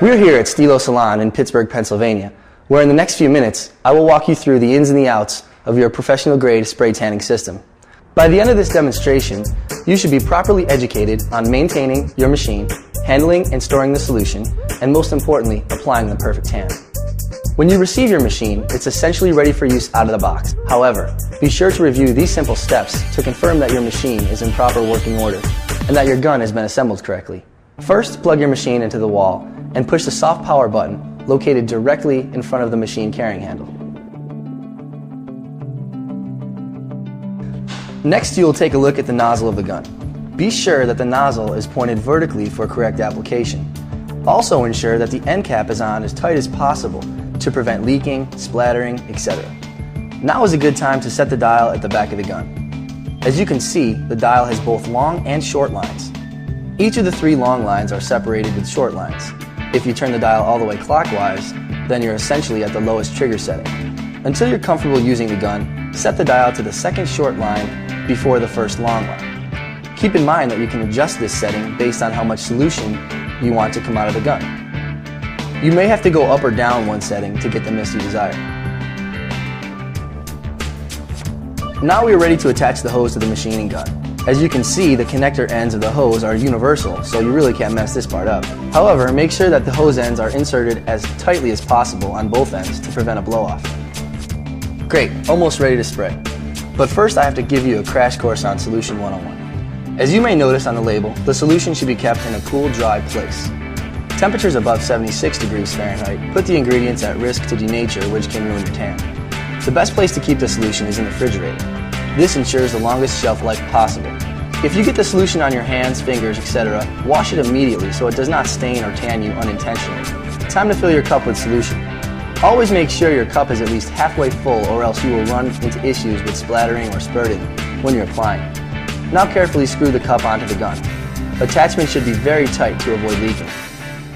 We're here at Stilo Salon in Pittsburgh, Pennsylvania, where in the next few minutes, I will walk you through the ins and the outs of your professional grade spray tanning system. By the end of this demonstration, you should be properly educated on maintaining your machine, handling and storing the solution, and most importantly, applying the perfect tan. When you receive your machine, it's essentially ready for use out of the box. However, be sure to review these simple steps to confirm that your machine is in proper working order and that your gun has been assembled correctly. First, plug your machine into the wall and push the soft power button located directly in front of the machine carrying handle. Next, you will take a look at the nozzle of the gun. Be sure that the nozzle is pointed vertically for correct application. Also ensure that the end cap is on as tight as possible to prevent leaking, splattering, etc. Now is a good time to set the dial at the back of the gun. As you can see, the dial has both long and short lines. Each of the 3 long lines are separated with short lines. If you turn the dial all the way clockwise, then you're essentially at the lowest trigger setting. Until you're comfortable using the gun, set the dial to the second short line before the first long line. Keep in mind that you can adjust this setting based on how much solution you want to come out of the gun. You may have to go up or down one setting to get the mist you desire. Now we are ready to attach the hose to the machine and gun. As you can see, the connector ends of the hose are universal, so you really can't mess this part up. However, make sure that the hose ends are inserted as tightly as possible on both ends to prevent a blow-off. Great, almost ready to spray. But first I have to give you a crash course on Solution 101. As you may notice on the label, the solution should be kept in a cool, dry place. Temperatures above 76 degrees Fahrenheit put the ingredients at risk to denature, which can ruin your tan. The best place to keep the solution is in the refrigerator. This ensures the longest shelf life possible. If you get the solution on your hands, fingers, etc., wash it immediately so it does not stain or tan you unintentionally. Time to fill your cup with solution. Always make sure your cup is at least halfway full, or else you will run into issues with splattering or spurting when you're applying. Now carefully screw the cup onto the gun. Attachment should be very tight to avoid leaking.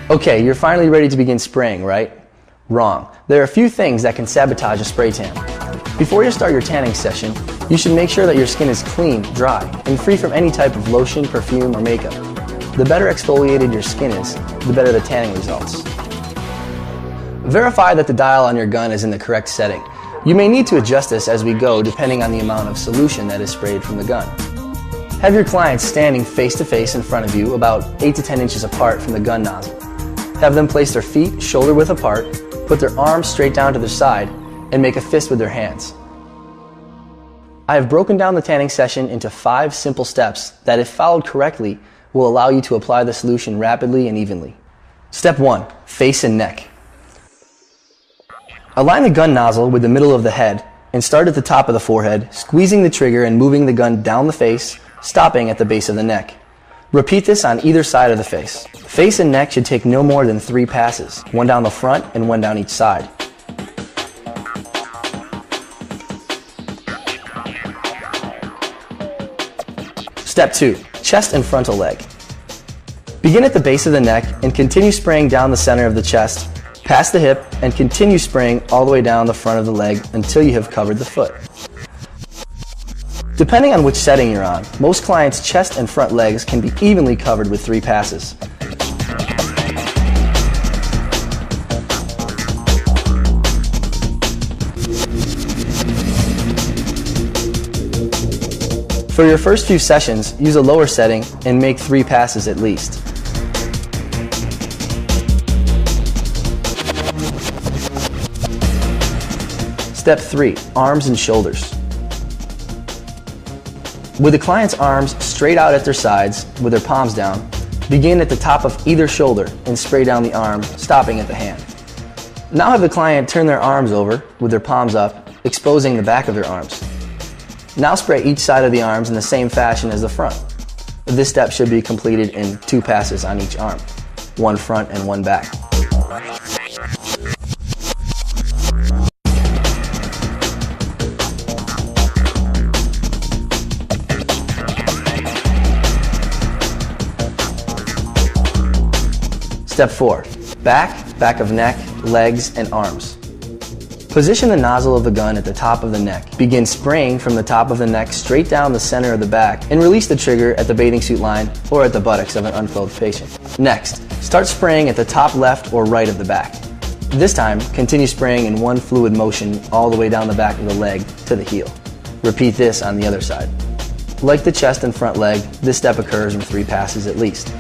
Okay, you're finally ready to begin spraying, right? Wrong. There are a few things that can sabotage a spray tan. Before you start your tanning session, you should make sure that your skin is clean, dry, and free from any type of lotion, perfume, or makeup. The better exfoliated your skin is, the better the tanning results. Verify that the dial on your gun is in the correct setting. You may need to adjust this as we go depending on the amount of solution that is sprayed from the gun. Have your clients standing face to face in front of you about 8 to 10 inches apart from the gun nozzle. Have them place their feet shoulder width apart, put their arms straight down to their side, and make a fist with their hands. I have broken down the tanning session into 5 simple steps that, if followed correctly, will allow you to apply the solution rapidly and evenly. Step 1. Face and neck. Align the gun nozzle with the middle of the head and start at the top of the forehead, squeezing the trigger and moving the gun down the face, stopping at the base of the neck. Repeat this on either side of the face. Face and neck should take no more than 3 passes, 1 down the front and 1 down each side. Step 2. Chest and frontal leg. Begin at the base of the neck and continue spraying down the center of the chest, past the hip, and continue spraying all the way down the front of the leg until you have covered the foot. Depending on which setting you're on, most clients' chest and front legs can be evenly covered with 3 passes. For your first few sessions, use a lower setting and make 3 passes at least. Step 3. Arms and shoulders. With the client's arms straight out at their sides with their palms down, begin at the top of either shoulder and spray down the arm, stopping at the hand. Now have the client turn their arms over with their palms up, exposing the back of their arms. Now spray each side of the arms in the same fashion as the front. This step should be completed in 2 passes on each arm, 1 front and 1 back. Step 4. Back, back of neck, legs, and arms. Position the nozzle of the gun at the top of the neck. Begin spraying from the top of the neck straight down the center of the back and release the trigger at the bathing suit line or at the buttocks of an unclothed patient. Next, start spraying at the top left or right of the back. This time, continue spraying in one fluid motion all the way down the back of the leg to the heel. Repeat this on the other side. Like the chest and front leg, this step occurs in 3 passes at least.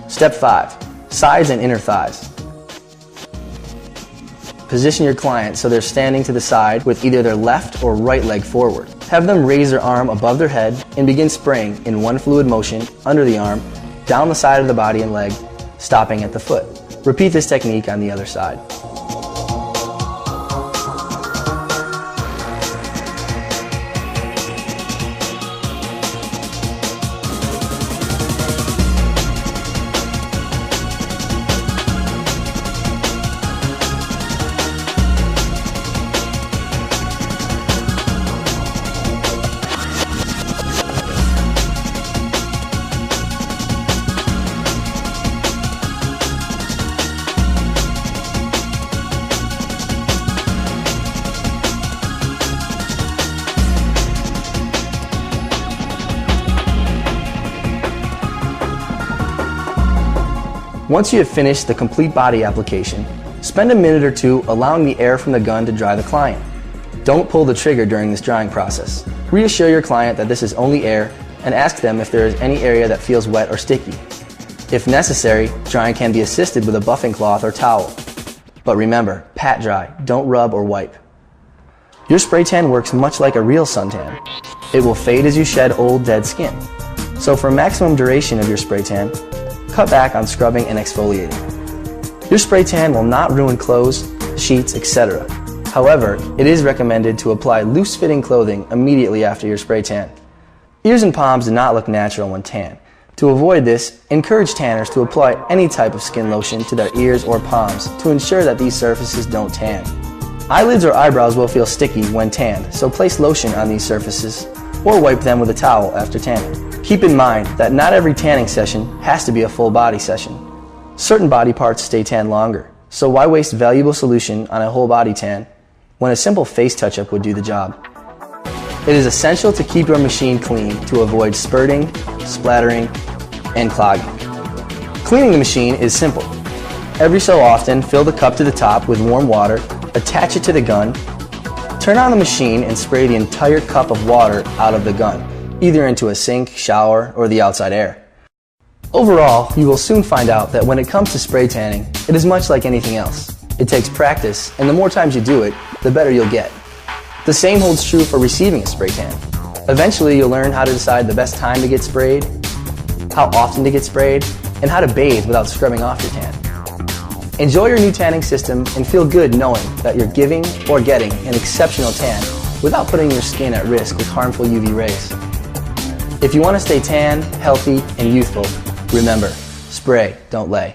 Step 5. Sides and inner thighs. Position your client so they're standing to the side with either their left or right leg forward. Have them raise their arm above their head and begin spraying in one fluid motion under the arm, down the side of the body and leg, stopping at the foot. Repeat this technique on the other side. Once you have finished the complete body application, spend a minute or 2 allowing the air from the gun to dry the client. Don't pull the trigger during this drying process. Reassure your client that this is only air and ask them if there is any area that feels wet or sticky. If necessary, drying can be assisted with a buffing cloth or towel. But remember, pat dry, don't rub or wipe. Your spray tan works much like a real suntan. It will fade as you shed old dead skin. So for maximum duration of your spray tan, cut back on scrubbing and exfoliating. Your spray tan will not ruin clothes, sheets, etc. However, it is recommended to apply loose-fitting clothing immediately after your spray tan. Ears and palms do not look natural when tan. To avoid this, encourage tanners to apply any type of skin lotion to their ears or palms to ensure that these surfaces don't tan. Eyelids or eyebrows will feel sticky when tanned, so place lotion on these surfaces or wipe them with a towel after tanning. Keep in mind that not every tanning session has to be a full body session. Certain body parts stay tan longer, so why waste valuable solution on a whole body tan when a simple face touch-up would do the job? It is essential to keep your machine clean to avoid spurting, splattering, and clogging. Cleaning the machine is simple. Every so often, fill the cup to the top with warm water, attach it to the gun, turn on the machine and spray the entire cup of water out of the gun, either into a sink, shower, or the outside air. Overall, you will soon find out that when it comes to spray tanning, it is much like anything else. It takes practice, and the more times you do it, the better you'll get. The same holds true for receiving a spray tan. Eventually, you'll learn how to decide the best time to get sprayed, how often to get sprayed, and how to bathe without scrubbing off your tan. Enjoy your new tanning system and feel good knowing that you're giving or getting an exceptional tan without putting your skin at risk with harmful UV rays. If you want to stay tan, healthy, and youthful, remember, spray, don't lay.